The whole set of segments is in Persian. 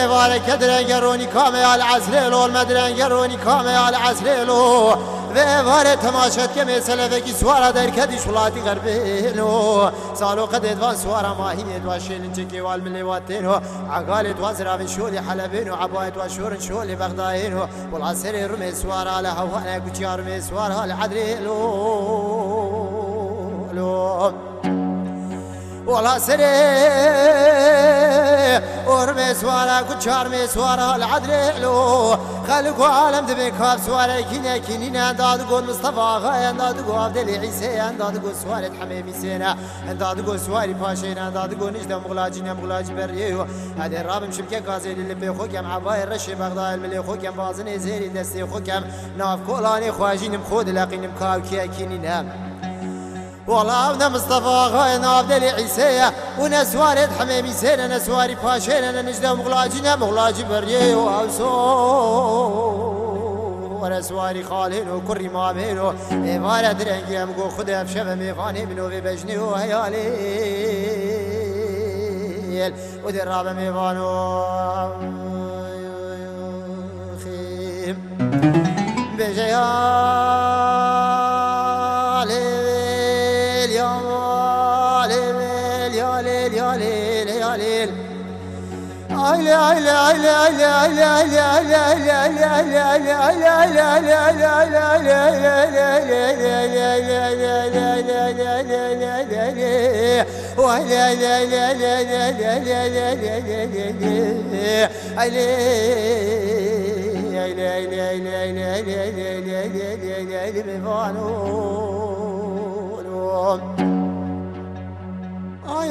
بارك درنگرونی کامه آل عزلو المدرنگرونی کامه آل عزلو و باره تماشت که مثل وکی سوارا در کدی شلاتی غربینو سالو قد ادوان سوارا ماهین ادوان شیلن چکی والملی واتینو عقال ادوان زرابن شولی حلبینو عبا ادوان شورن شولی بغداینو والعصر رمي سوارا على هوانا كوتشي رمي سوارا على عدريلو والله سري ورمي سوارا كوتشار مي سوارا العدلو خلقوا عالم دبي كاب سوارا كينا كينينا انداد قول مصطفى غاي انداد قول عبد العيسى انداد قول سوارة حميمي سينا انداد قول سواري باشينا انداد قول نجدة مغلاجين مغلاج بريو هذا الراب مشبكة غازي اللي بيخوكم عباي الرشي بغداد الملي خوكم بازني زيري دستي خوكم ناف كولاني خواجين مخود لاقين مكاو كيا كينينا والله ابن مصطفى غاي عبد العيسى ونسوارد حميمي سينا نسواري باشينا نجدة مغلاجين مغلاج بريو وعوسو ورسواري خالين وكري ما بينو إمارة درنجي أمقو خده بشبه ميفاني منو في بجني وهيالي ودي الرابع ميفانو خيم بجيالي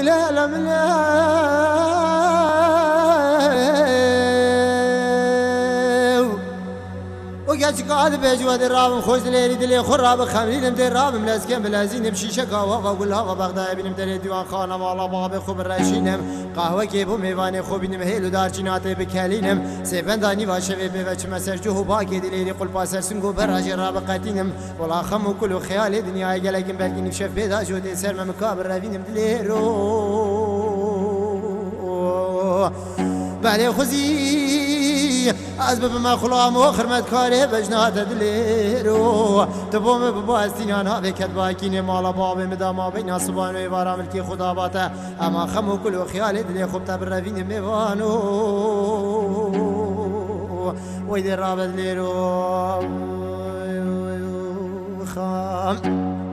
لا لا وقاعد قاعد بجواد الراب خوش ليلي دلي خراب خمرين مدير راب ملازكين بلازين بشيشه قهوه وقول هوا بغداد بن مدير ديوان خانه والله باب خوب الراشينم قهوه كيبو ميوان خوب نمهيل دارچينات بكالينم سيبنداني واشوي بوچ مسرجو باقي دلي قل باسرسن go براج راب قاتينم والله خم كل خيال دنيا قالكم بلكن نشف بيدا جودي سر مكابر رابين دليرو بعد خوزي أسباب ما خلام وخرمت كاره بجنات دليرو تبوم بباستينان هذه كتباكين مالا باب مدام بين صبان ويبارا ملكي خدا باتا أما خمو كل خيال دلي خبتا بالرافين ميوانو ويدي الرابط ليرو خام